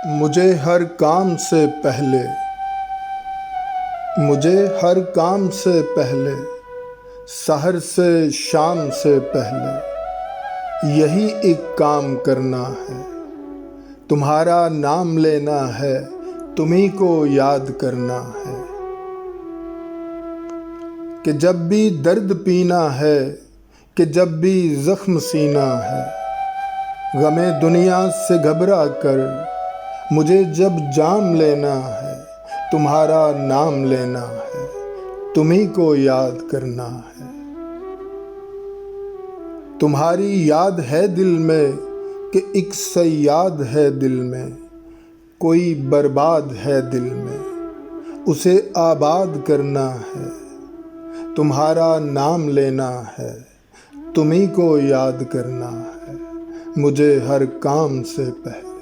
مجھے ہر کام سے پہلے سحر سے شام سے پہلے یہی ایک کام کرنا ہے، تمہارا نام لینا ہے، تمہیں کو یاد کرنا ہے کہ جب بھی درد پینا ہے، کہ جب بھی زخم سینا ہے، غم دنیا سے گھبرا کر مجھے جب جام لینا ہے، تمہارا نام لینا ہے، تمہیں کو یاد کرنا ہے۔ تمہاری یاد ہے دل میں کہ ایک صیاد ہے دل میں، کوئی برباد ہے دل میں، اسے آباد کرنا ہے، تمہارا نام لینا ہے، تمہیں کو یاد کرنا ہے، مجھے ہر کام سے پہلے۔